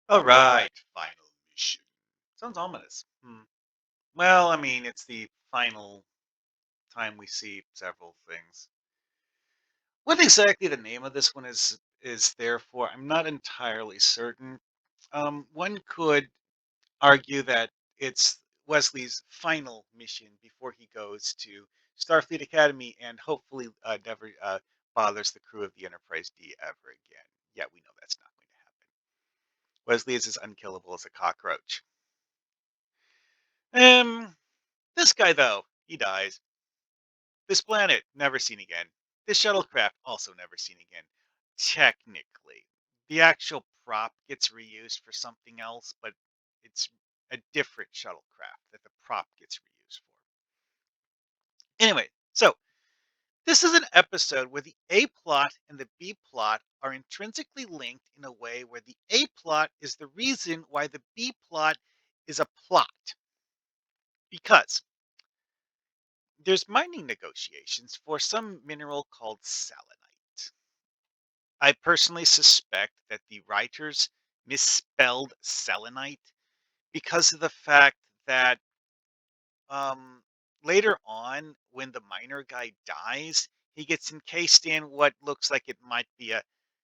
All right, final mission. Sounds ominous. Well, I mean, it's the final time we see several things. What exactly the name of this one is there for, I'm not entirely certain. One could argue that it's Wesley's final mission before he goes to Starfleet Academy and hopefully never bothers the crew of the Enterprise D ever again. Yeah, we know that's not going to happen. Wesley is as unkillable as a cockroach. Um, this guy though, he dies. This planet never seen again. This shuttlecraft also never seen again. Technically, the actual prop gets reused for something else, but it's a different shuttlecraft that the prop gets reused for. Anyway, so this is an episode where the A plot and the B plot are intrinsically linked in a way where the A plot is the reason why the B plot is a plot. Because there's mining negotiations for some mineral called selenite. I personally suspect that the writers misspelled selenite because of the fact that um, later on, when the miner guy dies, he gets encased in what looks like it might be a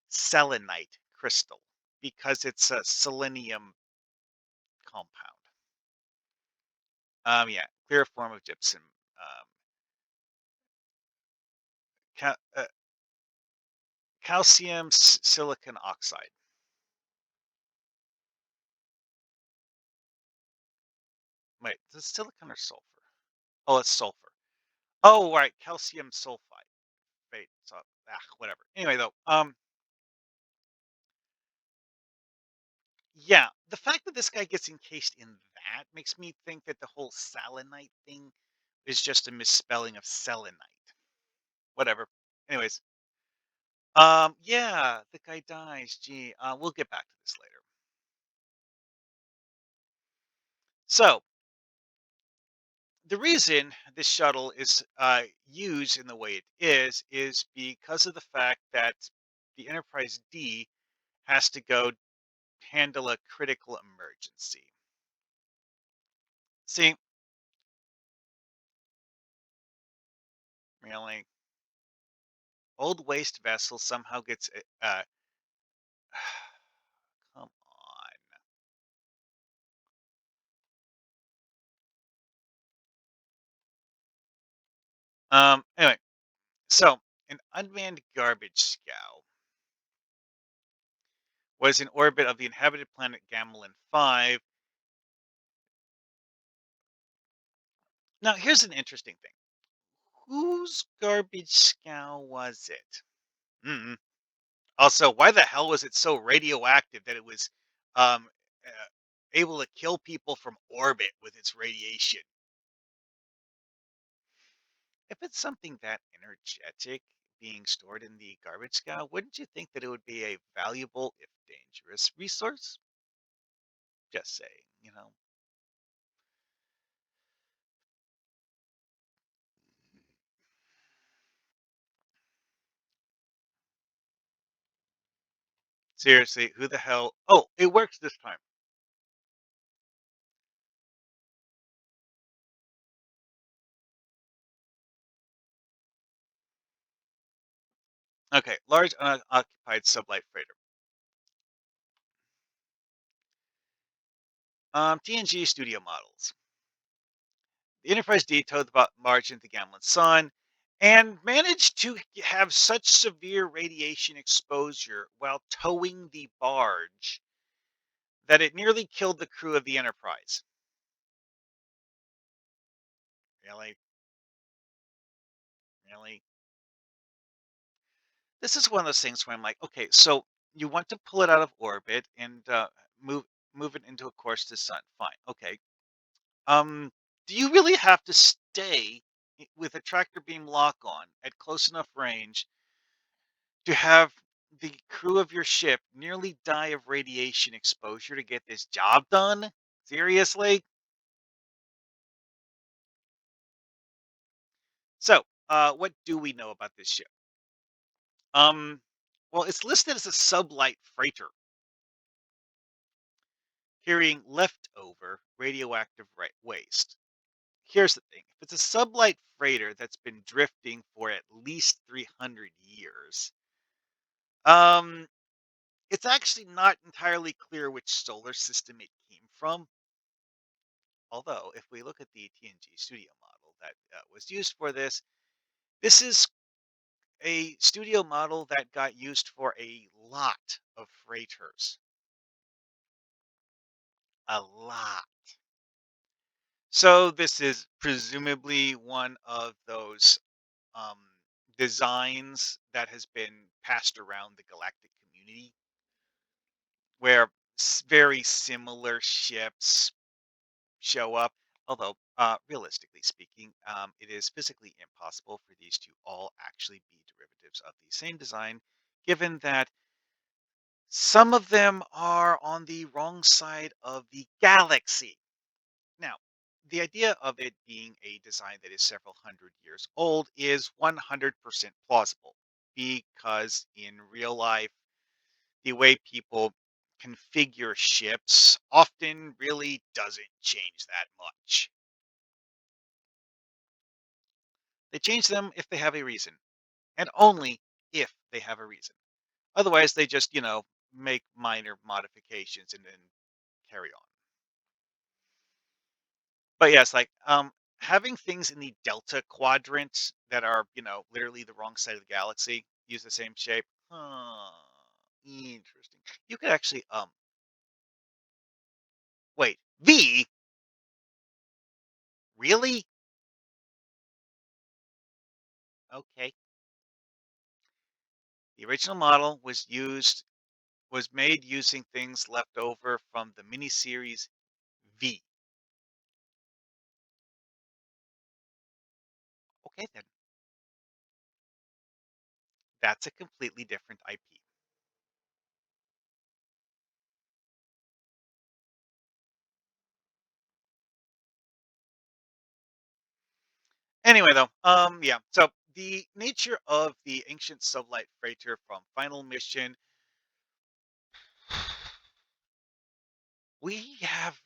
selenite crystal because it's a selenium compound. Yeah, clear form of gypsum. Ca- uh, calcium silicon oxide. Wait, is it silicon or sulfur? Oh, it's sulfur. Oh, right, calcium sulfide. Wait, so whatever. Anyway, though, yeah, the fact that this guy gets encased in that makes me think that the whole selenite thing is just a misspelling of selenite. Whatever. Anyways, yeah, the guy dies. Gee, we'll get back to this later. So the reason this shuttle is used in the way it is because of the fact that the Enterprise D has to go handle a critical emergency. See, really, old waste vessel somehow gets come on. Anyway, so an unmanned garbage scow was in orbit of the inhabited planet Gamelin 5. Now, here's an interesting thing. Whose garbage scow was it? mm Also, why the hell was it so radioactive that it was um, uh, able to kill people from orbit with its radiation? If it's something that energetic being stored in the garbage scow, wouldn't you think that it would be a valuable, if dangerous, resource? Just saying. Seriously, who the hell? Oh, it works this time. Okay, large unoccupied sublight freighter. TNG studio models. The Enterprise D towed the barge into Gamlen's sun and managed to have such severe radiation exposure while towing the barge that it nearly killed the crew of the Enterprise. Really? Really? This is one of those things where I'm like, okay, so you want to pull it out of orbit and move move it into a course to sun. Fine. Okay. Do you really have to stay with a tractor beam lock on at close enough range to have the crew of your ship nearly die of radiation exposure to get this job done? Seriously? So, what do we know about this ship? Um, well, it's listed as a sublight freighter. carrying leftover radioactive waste. Here's the thing: if it's a sublight freighter that's been drifting for at least 300 years, um, it's actually not entirely clear which solar system it came from. Although, if we look at the TNG studio model that was used for this, this is a studio model that got used for a lot of freighters. A lot. So this is presumably one of those um, designs that has been passed around the galactic community, where very similar ships show up. Although, realistically speaking, it is physically impossible for these to all actually be derivatives of the same design, given that some of them are on the wrong side of the galaxy. Now, the idea of it being a design that is several hundred years old is 100% plausible because in real life, the way people configure ships often really doesn't change that much. They change them if they have a reason, and only if they have a reason. Otherwise, they just, make minor modifications and then carry on. But yes, like having things in the delta quadrant that are, literally the wrong side of the galaxy use the same shape. Huh, interesting. You could actually wait, V? Really? Okay. The original model was made using things left over from the miniseries V. Okay then. That's a completely different IP. Anyway, though, yeah. So the nature of the ancient sublight freighter from Final Mission, we have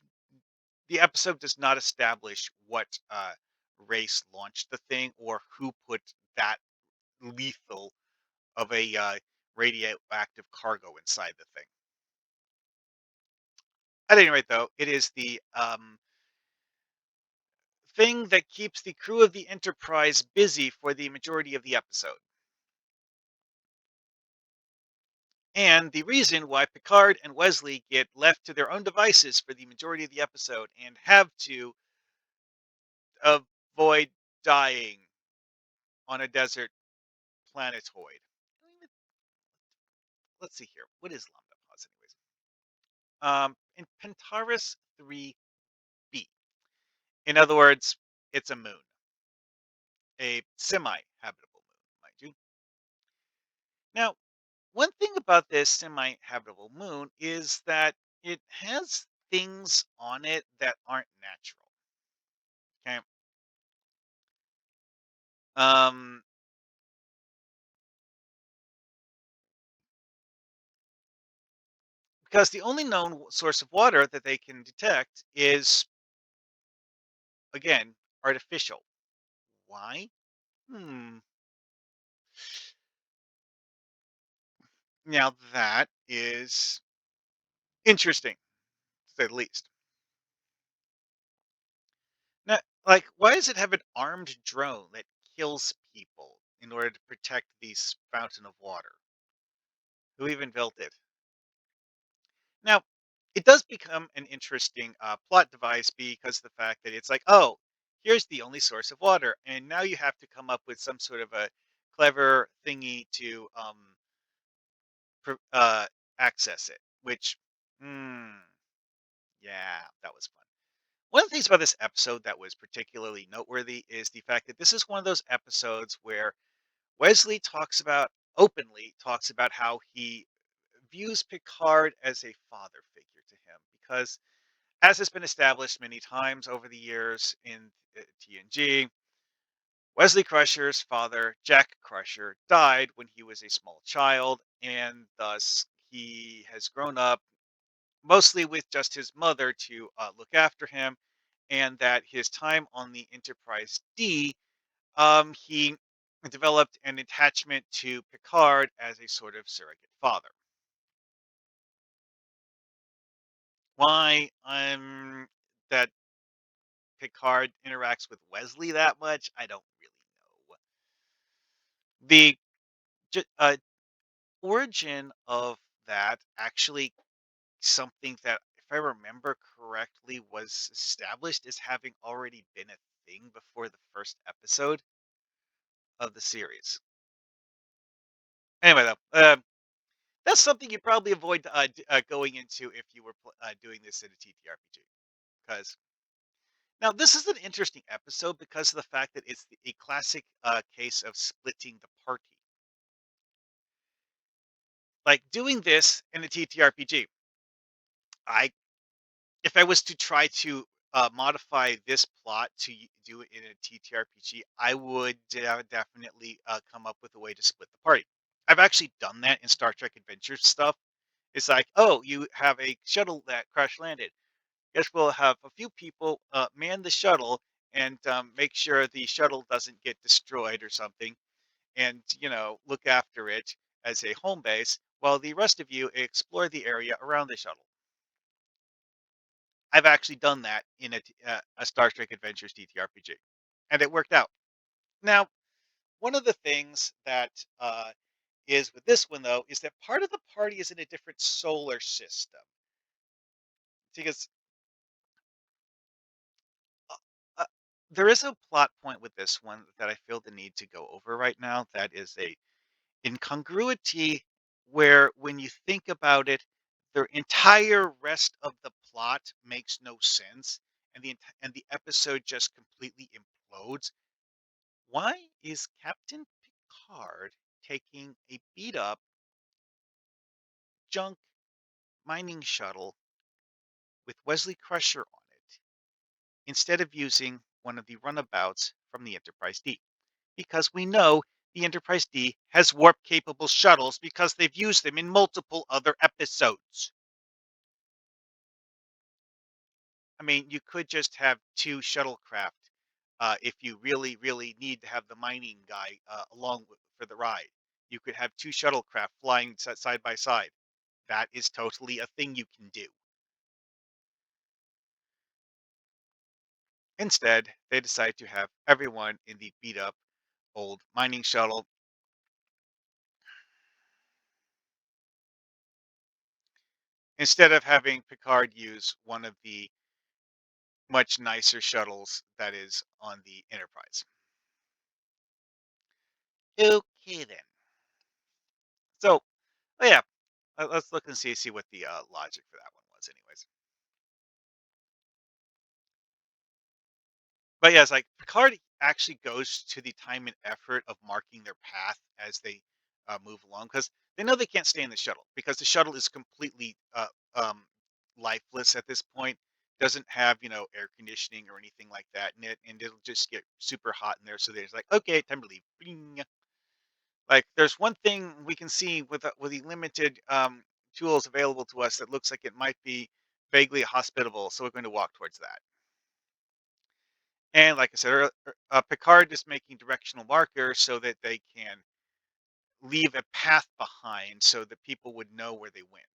the episode does not establish what race launched the thing or who put that lethal of a radioactive cargo inside the thing. At any rate, though, it is the thing that keeps the crew of the Enterprise busy for the majority of the episode. And the reason why Picard and Wesley get left to their own devices for the majority of the episode and have to avoid dying on a desert planetoid. Let's see here. What is lambda pause, anyways? In Pentaurus 3b. In other words, it's a moon, a semi-habitable moon, mind you. Now, one thing about this semi-habitable moon is that it has things on it that aren't natural. Okay. Um, because the only known source of water that they can detect is, again, artificial. Why? Hmm. Now that is interesting, to say the least. Now, like, why does it have an armed drone that kills people in order to protect these fountain of water? Who even built it? Now, it does become an interesting plot device because the fact that it's like, oh, here's the only source of water, and now you have to come up with some sort of a clever thingy to access it. Which, hmm, yeah, that was fun. One of the things about this episode that was particularly noteworthy is the fact that this is one of those episodes where Wesley openly talks about how he views Picard as a father figure to him because, as has been established many times over the years in TNG, Wesley Crusher's father, Jack Crusher, died when he was a small child, and thus he has grown up mostly with just his mother to look after him, and that his time on the Enterprise D, he developed an attachment to Picard as a sort of surrogate father. Why that Picard interacts with Wesley that much, I don't really know. The origin of that actually something that, if I remember correctly, was established as having already been a thing before the first episode of the series. Anyway, though, that's something you probably avoid going into if you were doing this in a TTRPG. Because now this is an interesting episode because of the fact that it's a classic case of splitting the party. Like doing this in a TTRPG, I if I was to try to modify this plot to do it in a TTRPG, I would definitely come up with a way to split the party. I've actually done that in Star Trek Adventure stuff. It's like, oh, you have a shuttle that crash landed. Guess we'll have a few people man the shuttle and make sure the shuttle doesn't get destroyed or something, and look after it as a home base, while the rest of you explore the area around the shuttle. I've actually done that in a Star Trek Adventures TTRPG, and it worked out. Now, one of the things that is with this one though is that part of the party is in a different solar system because uh, uh, there is a plot point with this one that I feel the need to go over right now. That is a incongruity where, when you think about it, the entire rest of the plot makes no sense, and the episode just completely implodes. Why is Captain Picard taking a beat up junk mining shuttle with Wesley Crusher on it instead of using one of the runabouts from the Enterprise D? Because we know the Enterprise D has warp capable shuttles because they've used them in multiple other episodes. I mean, you could just have two shuttlecraft if you really, really need to have the mining guy along for the ride. You could have two shuttlecraft flying side by side. That is totally a thing you can do. Instead, they decide to have everyone in the beat up old mining shuttle instead of having Picard use one of the much nicer shuttles that is on the Enterprise. Okay, then. So, oh yeah, let's look and see what the logic for that one was, anyways. But yeah, it's like Picard actually goes to the time and effort of marking their path as they move along because they know they can't stay in the shuttle because the shuttle is completely lifeless at this point. Doesn't have air conditioning or anything like that in it, and it'll just get super hot in there. So they're just like, okay, time to leave. Bling. Like, there's one thing we can see with the limited tools available to us that looks like it might be vaguely hospitable, so we're going to walk towards that. And like I said, Picard is making directional markers so that they can leave a path behind so that people would know where they went.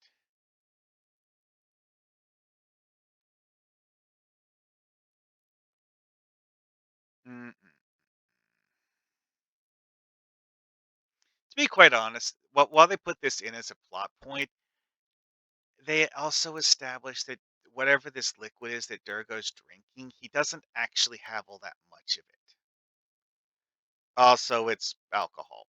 Mm-mm. To be quite honest, while they put this in as a plot point, they also established that whatever this liquid is that Durgo's drinking, he doesn't actually have all that much of it. Also, it's alcohol.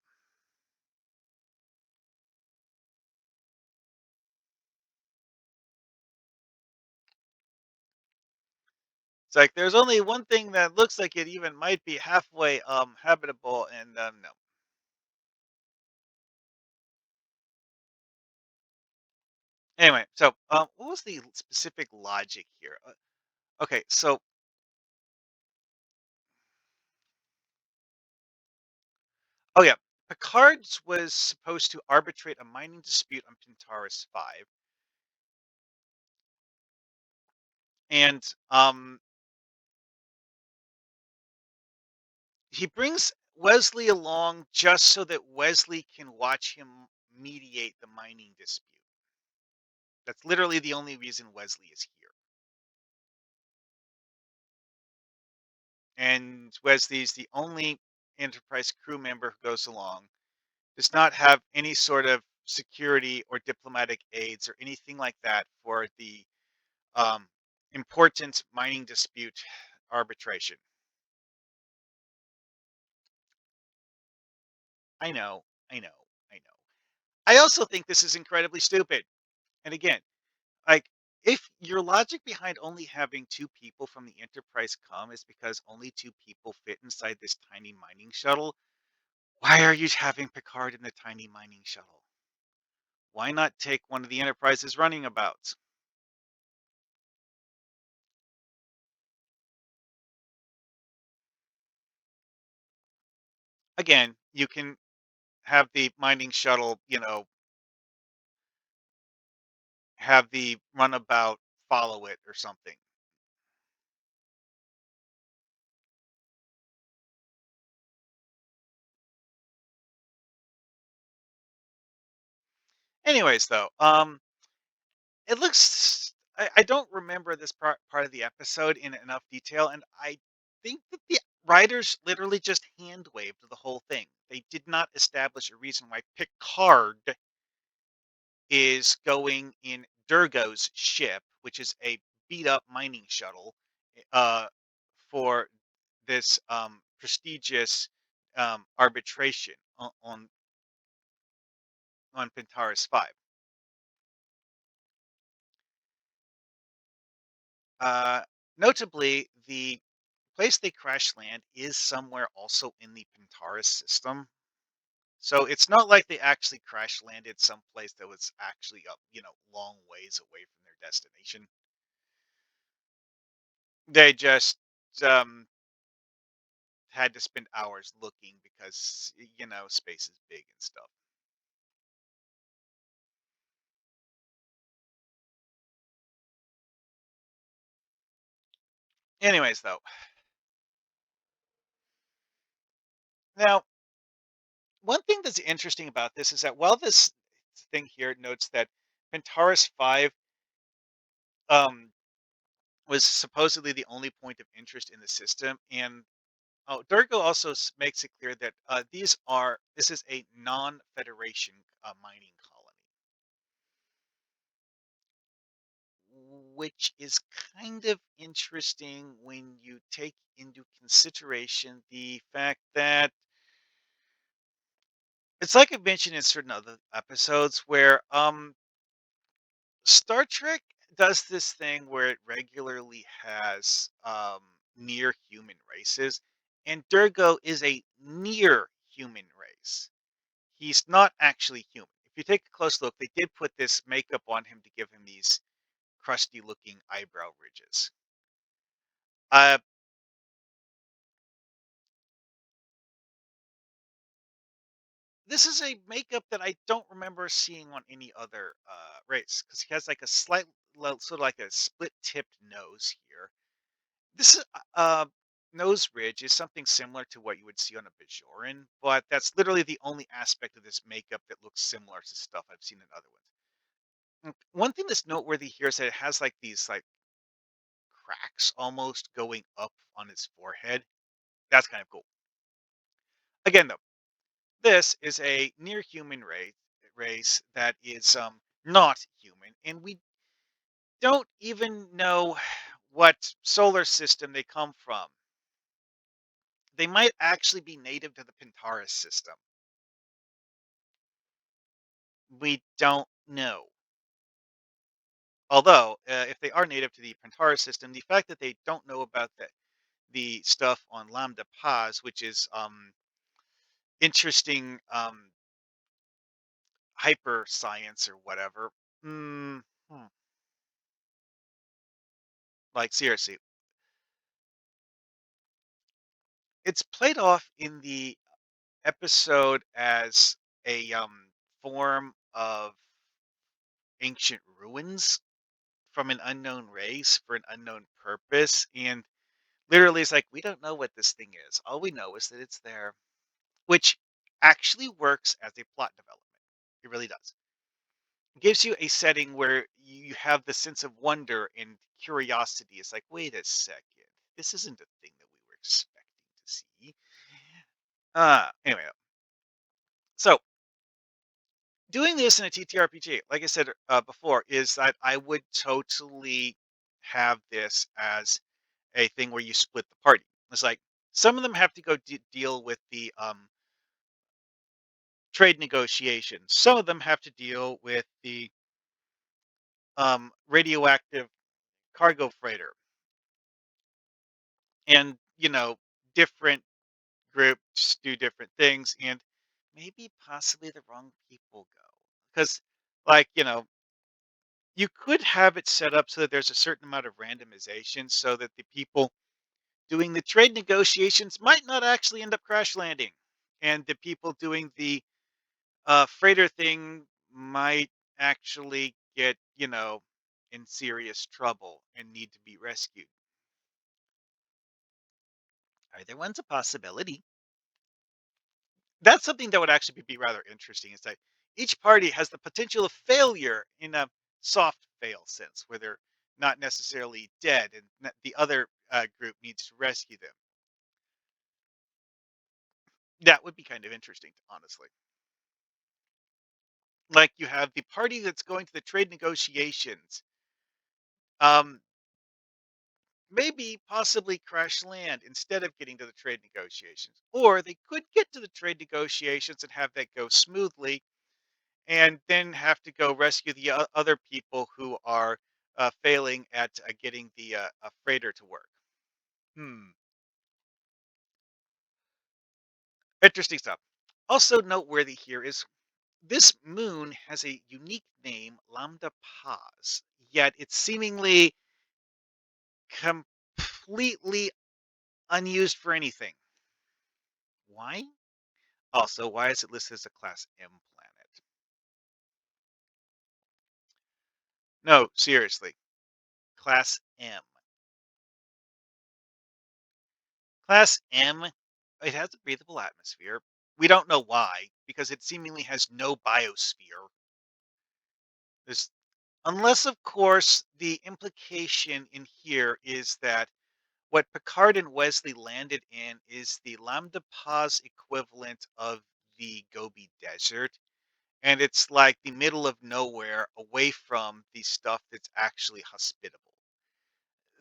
It's like there's only one thing that looks like it even might be halfway habitable, and no. Anyway, so what was the specific logic here? Okay, so oh yeah, Picard's was supposed to arbitrate a mining dispute on Pintaris 5. And he brings Wesley along just so that Wesley can watch him mediate the mining dispute. That's literally the only reason Wesley is here. And Wesley's the only Enterprise crew member who goes along. Does not have any sort of security or diplomatic aids or anything like that for the um, important mining dispute arbitration. I know, I know, I know. I also think this is incredibly stupid. And again, like, if your logic behind only having two people from the Enterprise come is because only two people fit inside this tiny mining shuttle, why are you having Picard in the tiny mining shuttle? Why not take one of the Enterprise's running abouts? Again, you can have the mining shuttle, have the runabout follow it or something. Anyways, though, it looks. I don't remember this part of the episode in enough detail, and I think that the writers literally just hand waved the whole thing. They did not establish a reason why Picard is going in Durgo's ship, which is a beat up mining shuttle, uh, for this prestigious arbitration on Pentaris 5. Uh, Notably, the place they crash land is somewhere also in the Pentaris system. So it's not like they actually crash landed someplace that was actually up, long ways away from their destination. They just um, had to spend hours looking because, space is big and stuff. Anyways, though, now one thing that's interesting about this is that while this thing here notes that Pentaris 5 um, was supposedly the only point of interest in the system, and Durgo also makes it clear that this is a non-Federation mining colony, which is kind of interesting when you take into consideration the fact that it's like I've mentioned in certain other episodes where Star Trek does this thing where it regularly has near human races, and Durgo is a near human race. He's not actually human. If you take a close look, they did put this makeup on him to give him these crusty looking eyebrow ridges. Uh, this is a makeup that I don't remember seeing on any other race because he has like a sort of like a split tipped nose here. This nose ridge is something similar to what you would see on a Bajoran, but that's literally the only aspect of this makeup that looks similar to stuff I've seen in other ones. One thing that's noteworthy here is that it has like these like cracks almost going up on his forehead. That's kind of cool. Again, though, this is a near human race that is not human, and we don't even know what solar system they come from. They might actually be native to the Pentaurus system. We don't know. Although, if they are native to the Pentaurus system, the fact that they don't know about the stuff on Lambda Paz, which is interesting hyper science or whatever. Mm, hmm. Like seriously, it's played off in the episode as a form of ancient ruins from an unknown race for an unknown purpose, and literally it's like, we don't know what this thing is. All we know is that it's there, which actually works as a plot development. It really does. It gives you a setting where you have the sense of wonder and curiosity. It's like, wait a second, this isn't a thing that we were expecting to see. Anyway, so doing this in a TTRPG, like I said before, is that I would totally have this as a thing where you split the party. It's like some of them have to go deal with the trade negotiations. Some of them have to deal with the radioactive cargo freighter, and different groups do different things, and maybe possibly the wrong people go because, like you could have it set up so that there's a certain amount of randomization so that the people doing the trade negotiations might not actually end up crash landing. And the people doing the freighter thing might actually get, in serious trouble and need to be rescued. Either one's a possibility. That's something that would actually be rather interesting. Is that each party has the potential of failure in a soft fail sense, where they're not necessarily dead, and the other group needs to rescue them. That would be kind of interesting, honestly. Like you have the party that's going to the trade negotiations, um, maybe possibly crash land instead of getting to the trade negotiations, or they could get to the trade negotiations and have that go smoothly and then have to go rescue the other people who are failing at getting the freighter to work. Hmm. Interesting stuff. Also noteworthy here is this moon has a unique name, Lambda Paz, yet it's seemingly completely unused for anything. Why? Also, why is it listed as a Class M planet? No, seriously, Class M. Class M, it has a breathable atmosphere. We don't know why, because it seemingly has no biosphere. There's, unless, of course, the implication in here is that what Picard and Wesley landed in is the Lambda Paz equivalent of the Gobi Desert. And it's like the middle of nowhere away from the stuff that's actually hospitable.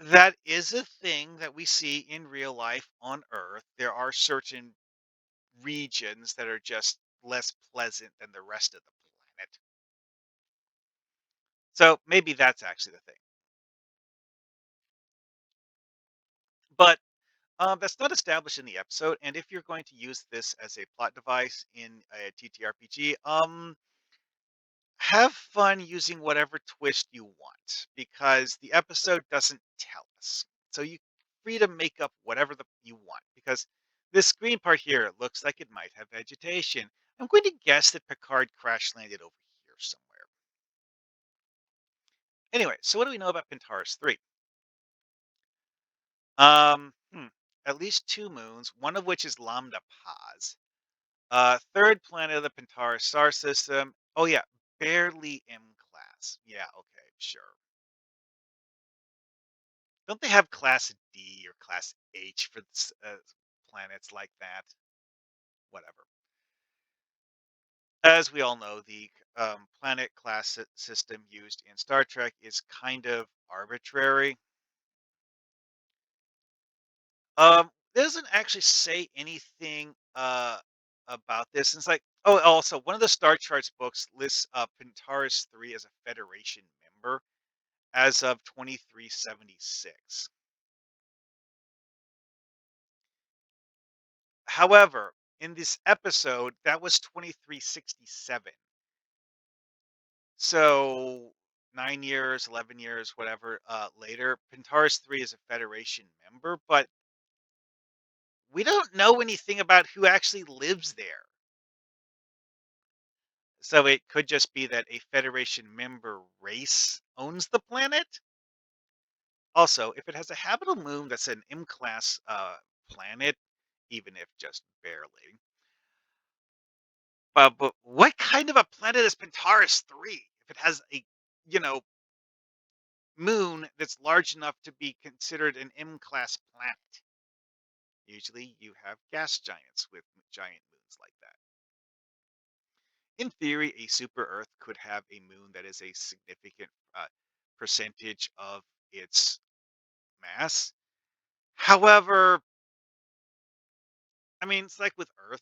That is a thing that we see in real life on Earth. There are certain regions that are just less pleasant than the rest of the planet. So maybe that's actually the thing. But that's not established in the episode. And if you're going to use this as a plot device in a TTRPG, have fun using whatever twist you want because the episode doesn't tell us. So you free to make up whatever you want because this screen part here looks like it might have vegetation. I'm going to guess that Picard crash landed over here somewhere. Anyway, so what do we know about Pentaurus 3? Um, hmm, at least two moons, one of which is Lambda Paz. Third planet of the Pentaurus star system. Oh yeah, barely M class. Yeah, okay, sure. Don't they have class D or class H for planets like that? Whatever. As we all know, the planet class system used in Star Trek is kind of arbitrary. Doesn't actually say anything about this. It's like, oh, also one of the Star Charts books lists Pentaurus 3 as a Federation member as of 2376. However, in this episode, that was 2367. So 9 years, 11 years, whatever, later, Pentaurus 3 is a Federation member, but we don't know anything about who actually lives there. So it could just be that a Federation member race owns the planet. Also, if it has a habitable moon that's an M class planet, even if just barely. But what kind of a planet is Pentaurus 3? If it has a, you know, moon that's large enough to be considered an M class planet. Usually you have gas giants with giant moons like that. In theory, a super Earth could have a moon that is a significant percentage of its mass. However, I mean, it's like with Earth,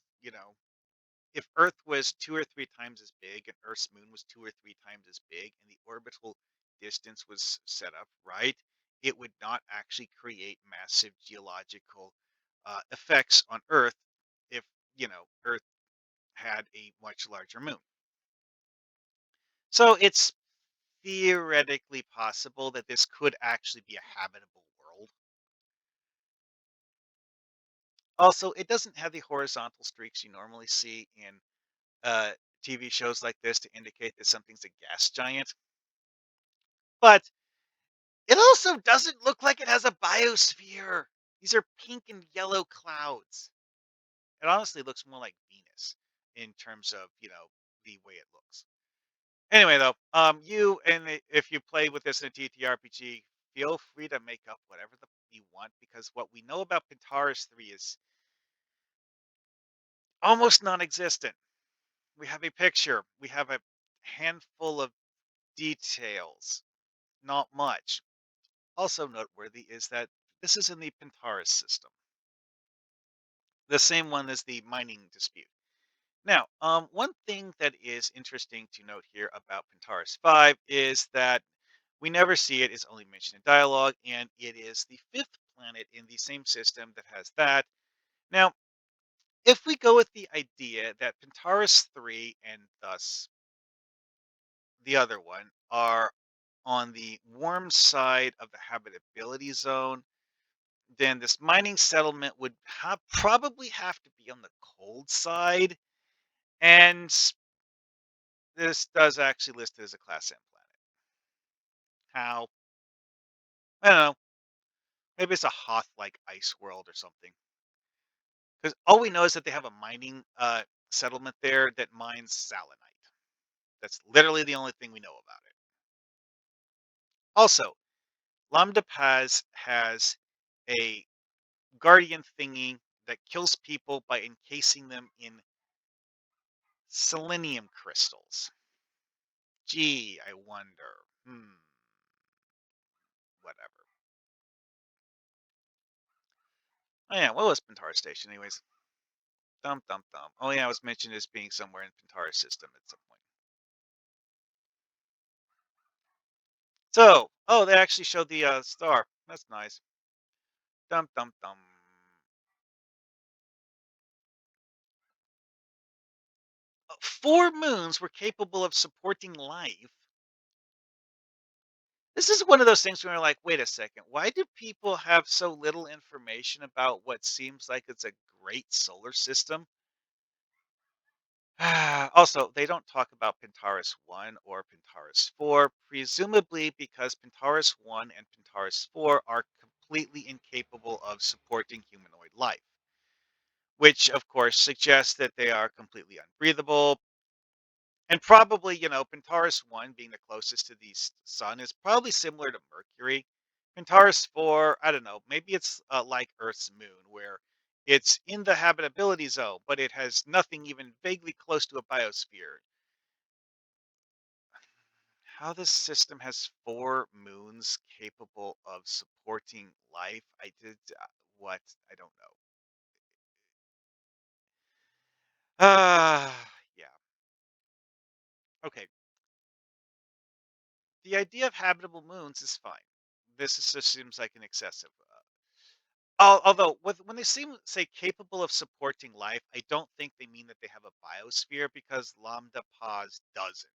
if Earth was 2 or 3 times as big and Earth's moon was 2 or 3 times as big and the orbital distance was set up right, it would not actually create massive geological effects on Earth if, Earth had a much larger moon. So it's theoretically possible that this could actually be a habitable world. Also, it doesn't have the horizontal streaks you normally see in uh, TV shows like this to indicate that something's a gas giant. But it also doesn't look like it has a biosphere. These are pink and yellow clouds. It honestly looks more like Venus in terms of, the way it looks. Anyway, though, if you play with this in a TTRPG, feel free to make up whatever you want because what we know about Pentaurus 3 is almost non-existent. We have a picture. We have a handful of details. Not much. Also noteworthy is that this is in the Pentaurus system, the same one as the mining dispute. Now, one thing that is interesting to note here about Pentaurus 5 is that we never see it. It's only mentioned in dialogue, and it is the fifth planet in the same system that has that. Now, if we go with the idea that Pentaurus 3 and thus the other one are on the warm side of the habitability zone, then this mining settlement would probably have to be on the cold side. And this does actually list it as a Class M planet. How? I don't know. Maybe it's a Hoth like ice world or something. Because all we know is that they have a mining settlement there that mines selenite. That's literally the only thing we know about it. Also, Lambda Paz has a guardian thingy that kills people by encasing them in selenium crystals. Gee, I wonder. Whatever. Oh yeah, what was Pantara Station, anyways? Dum dum dum. Oh yeah, it was mentioned as being somewhere in Pantara's system at some point. So, oh, they actually showed the star. That's nice. Dum dum dum. 4 moons were capable of supporting life. This is one of those things where you're like, wait a second, why do people have so little information about what seems like it's a great solar system? Also, they don't talk about Pentaurus 1 or Pentaurus 4, presumably because Pentaurus 1 and Pentaurus 4 are completely incapable of supporting humanoid life, which of course suggests that they are completely unbreathable. And probably, Pentaurus 1 being the closest to the sun is probably similar to Mercury. Pentaurus 4, I don't know, maybe it's like Earth's moon, where it's in the habitability zone, but it has nothing even vaguely close to a biosphere. How this system has 4 moons capable of supporting life, I did what? I don't know. Yeah. Okay. The idea of habitable moons is fine. Just seems like an excessive. Although, when they say capable of supporting life, I don't think they mean that they have a biosphere because Lambda Paz doesn't.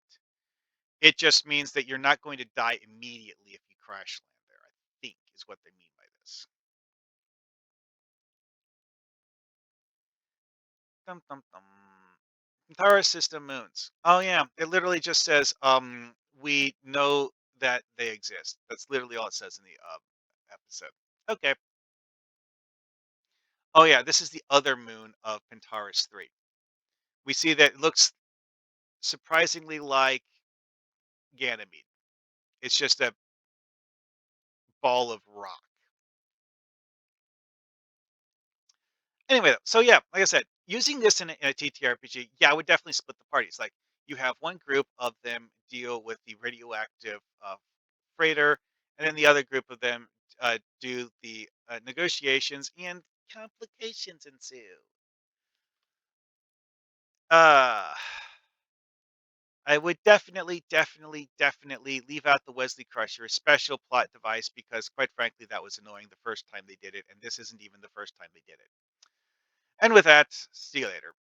It just means that you're not going to die immediately if you crash land there, I think is what they mean by this. Dum, dum, dum. Power system moons. Oh yeah, it literally just says, we know that they exist. That's literally all it says in the episode. Okay. Oh yeah, this is the other moon of Pentaurus 3. We see that it looks surprisingly like Ganymede. It's just a ball of rock. Anyway, so yeah, like I said, using this in a TTRPG, yeah, I would definitely split the parties. Like you have one group of them deal with the radioactive freighter, and then the other group of them do the negotiations, and complications ensue. Uh, I would definitely leave out the Wesley Crusher, a special plot device, because quite frankly, that was annoying the first time they did it, and this isn't even the first time they did it. And with that, see you later.